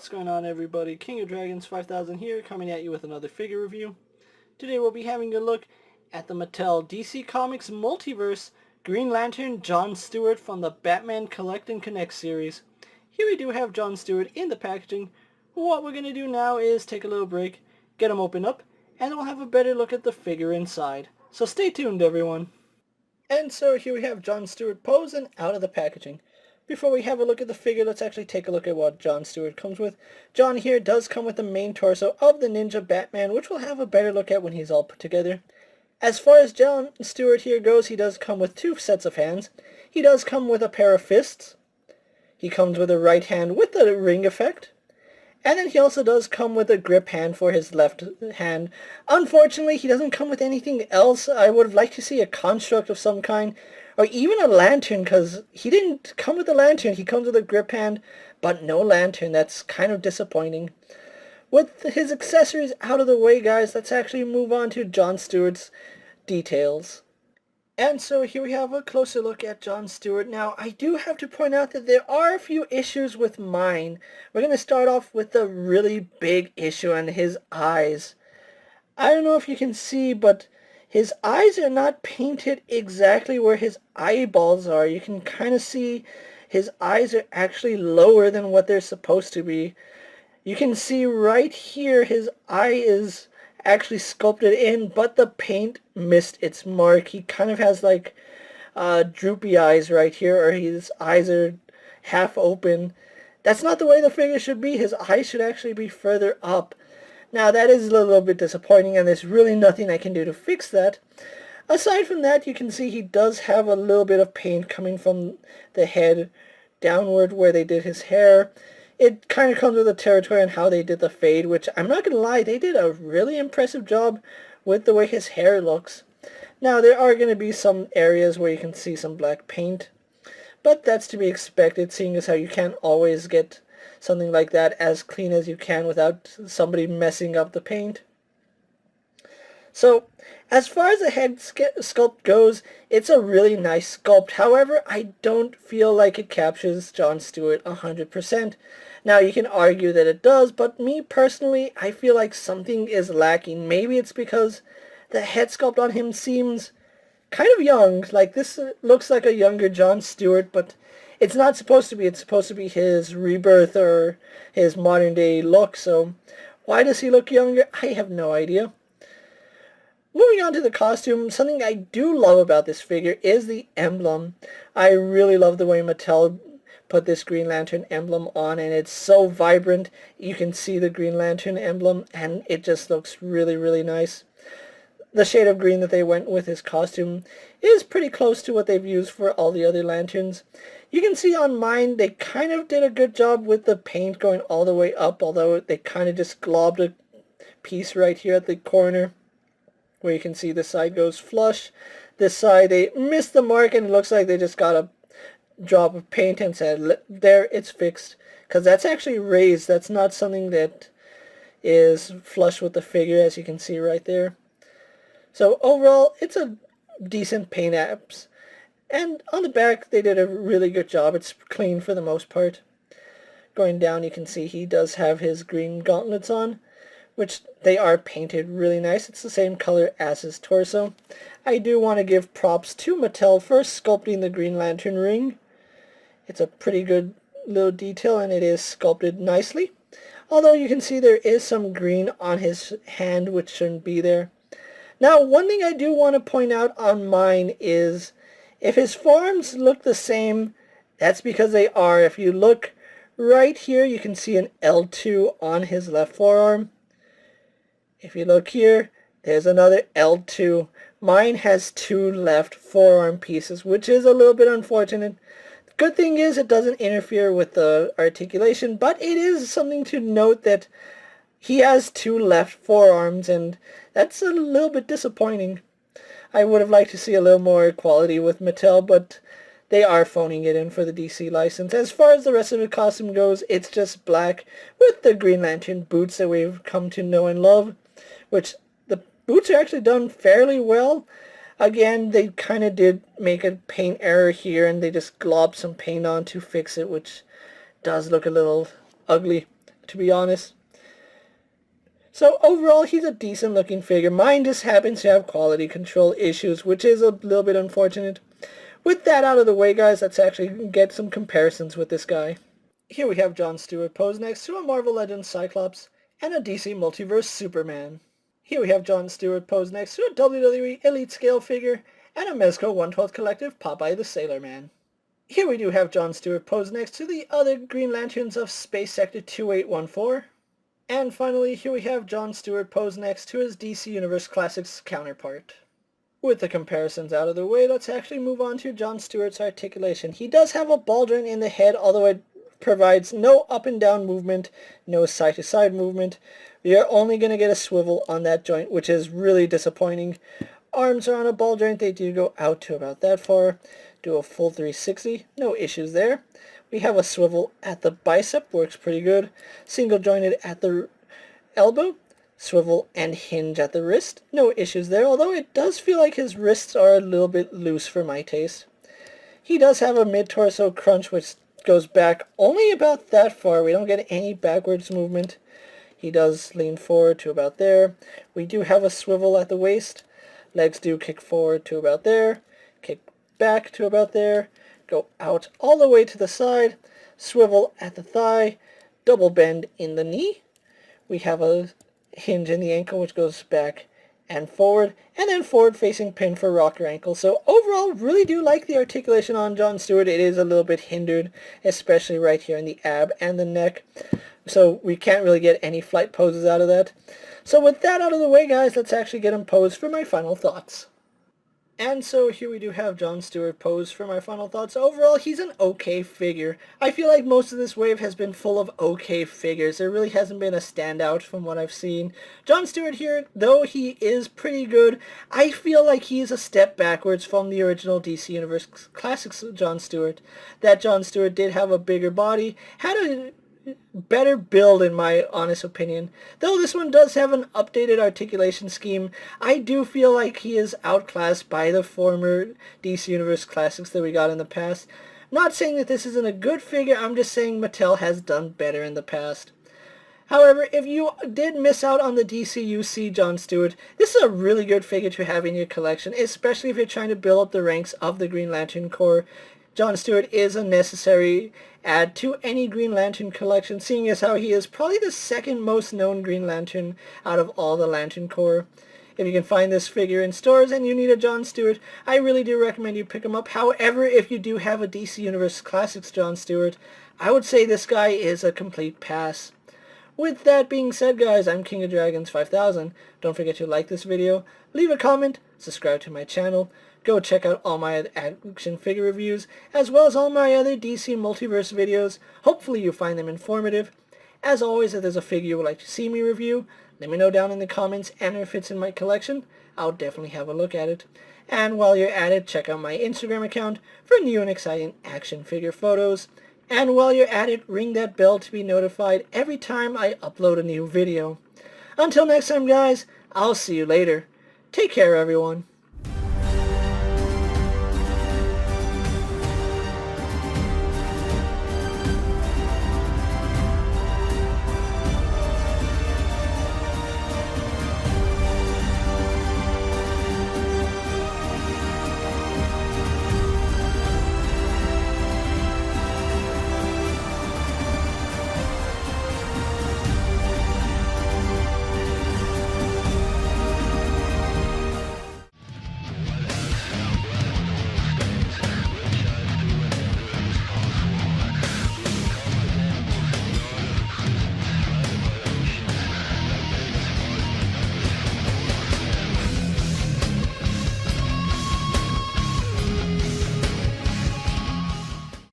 What's going on, everybody? King of Dragons 5000 here, coming at you with another figure review. Today we'll be having a look at the Mattel DC Comics Multiverse Green Lantern John Stewart from the Batman Collect and Connect series. Here we do have John Stewart in the packaging. What we're going to do now is take a little break, get him open up, and we'll have a better look at the figure inside. So stay tuned, everyone. And so here we have John Stewart posing out of the packaging. Before we have a look at the figure, let's actually take a look at what John Stewart comes with. John here does come with the main torso of the Ninja Batman, which we'll have a better look at when he's all put together. As far as John Stewart here goes, he does come with two sets of hands. He does come with a pair of fists. He comes with a right hand with the ring effect. And then he also does come with a grip hand for his left hand. Unfortunately, he doesn't come with anything else. I would have liked to see a construct of some kind, or even a lantern, because he didn't come with a lantern. He comes with a grip hand, but no lantern. That's kind of disappointing. With his accessories out of the way, guys, let's actually move on to John Stewart's details. And so here we have a closer look at John Stewart. Now, I do have to point out that there are a few issues with mine. We're going to start off with the really big issue on his eyes. I don't know if you can see, but his eyes are not painted exactly where his eyeballs are. You can kind of see his eyes are actually lower than what they're supposed to be. You can see right here his eye is actually sculpted in, but the paint missed its mark. He kind of has like droopy eyes right here, or his eyes are half open. That's not the way the figure should be. His eyes should actually be further up. Now that is a little bit disappointing, and there's really nothing I can do to fix that. Aside from that, you can see he does have a little bit of paint coming from the head downward where they did his hair. It kind of comes with the territory on how they did the fade, which I'm not going to lie, they did a really impressive job with the way his hair looks. Now, there are going to be some areas where you can see some black paint, but that's to be expected, seeing as how you can't always get something like that as clean as you can without somebody messing up the paint. So, as far as the head sculpt goes, it's a really nice sculpt. However, I don't feel like it captures John Stewart 100%. Now, you can argue that it does, but me personally, I feel like something is lacking. Maybe it's because the head sculpt on him seems kind of young. Like, this looks like a younger John Stewart, but it's not supposed to be. It's supposed to be his rebirth or his modern day look. So, why does he look younger? I have no idea. Moving on to the costume, something I do love about this figure is the emblem. I really love the way Mattel put this Green Lantern emblem on, and it's so vibrant. You can see the Green Lantern emblem, and it just looks really, really nice. The shade of green that they went with his costume is pretty close to what they've used for all the other lanterns. You can see on mine, they kind of did a good job with the paint going all the way up, although they kind of just globbed a piece right here at the corner, where you can see this side goes flush. This side, they missed the mark, and it looks like they just got a drop of paint and said, there, it's fixed. Because that's actually raised. That's not something that is flush with the figure, as you can see right there. So overall, it's a decent paint apps. And on the back, they did a really good job. It's clean for the most part. Going down, you can see he does have his green gauntlets on, which they are painted really nice. It's the same color as his torso. I do want to give props to Mattel for sculpting the Green Lantern ring. It's a pretty good little detail, and it is sculpted nicely. Although you can see there is some green on his hand, which shouldn't be there. Now, one thing I do want to point out on mine is, if his forearms look the same, that's because they are. If you look right here, you can see an L2 on his left forearm. If you look here, there's another L2. Mine has two left forearm pieces, which is a little bit unfortunate. The good thing is it doesn't interfere with the articulation, but it is something to note that he has two left forearms, and that's a little bit disappointing. I would have liked to see a little more quality with Mattel, but they are phoning it in for the DC license. As far as the rest of the costume goes, it's just black with the Green Lantern boots that we've come to know and love, which the boots are actually done fairly well. Again, they kind of did make a paint error here, and they just globbed some paint on to fix it, which does look a little ugly. to be honest. So overall, he's a decent looking figure. Mine just happens to have quality control issues, which is a little bit unfortunate. With that out of the way, guys, let's actually get some comparisons with this guy. Here we have Jon Stewart posed next to a Marvel Legends Cyclops and a DC Multiverse Superman. Here we have Jon Stewart posed next to a WWE Elite Scale figure and a Mezco 1/12 Collective Popeye the Sailor Man. Here we do have Jon Stewart posed next to the other Green Lanterns of Space Sector 2814. And finally, here we have Jon Stewart posed next to his DC Universe Classics counterpart. With the comparisons out of the way, let's actually move on to Jon Stewart's articulation. He does have a ball joint in the head, although it provides no up and down movement, no side to side movement. We are only going to get a swivel on that joint, which is really disappointing. Arms are on a ball joint, they do go out to about that far. Do a full 360, no issues there. We have a swivel at the bicep, works pretty good. Single jointed at the elbow. Swivel and hinge at the wrist, no issues there, although it does feel like his wrists are a little bit loose for my taste. He does have a mid-torso crunch which goes back only about that far. We don't get any backwards movement. He does lean forward to about there. We do have a swivel at the waist. Legs do kick forward to about there. Kick back to about there. Go out all the way to the side. Swivel at the thigh. Double bend in the knee. We have a hinge in the ankle which goes back and forward, and then forward facing pin for rocker ankle. So overall, really do like the articulation on Jon Stewart. It is a little bit hindered, especially right here in the ab and the neck, so we can't really get any flight poses out of that. So with that out of the way, guys, let's actually get him posed for my final thoughts. And so here we do have Jon Stewart posed for my final thoughts. Overall, he's an okay figure. I feel like most of this wave has been full of okay figures. There really hasn't been a standout from what I've seen. Jon Stewart here, though he is pretty good, I feel like he is a step backwards from the original DC Universe Classics Jon Stewart. That Jon Stewart did have a bigger body, had a better build in my honest opinion. Though this one does have an updated articulation scheme, I do feel like he is outclassed by the former DC Universe Classics that we got in the past. Not saying that this isn't a good figure, I'm just saying Mattel has done better in the past. However, if you did miss out on the DCUC Jon Stewart, this is a really good figure to have in your collection, especially if you're trying to build up the ranks of the Green Lantern Corps. Jon Stewart is a necessary add to any Green Lantern collection, seeing as how he is probably the second most known Green Lantern out of all the Lantern Corps. If you can find this figure in stores and you need a Jon Stewart, I really do recommend you pick him up. However, if you do have a DC Universe Classics Jon Stewart, I would say this guy is a complete pass. With that being said, guys, I'm KingofDragons 5000. Don't forget to like this video, leave a comment, subscribe to my channel, go check out all my action figure reviews, as well as all my other DC Multiverse videos. Hopefully you find them informative. As always, if there's a figure you would like to see me review, let me know down in the comments, and if it's in my collection, I'll definitely have a look at it. And while you're at it, check out my Instagram account for new and exciting action figure photos. And while you're at it, ring that bell to be notified every time I upload a new video. Until next time, guys, I'll see you later. Take care, everyone.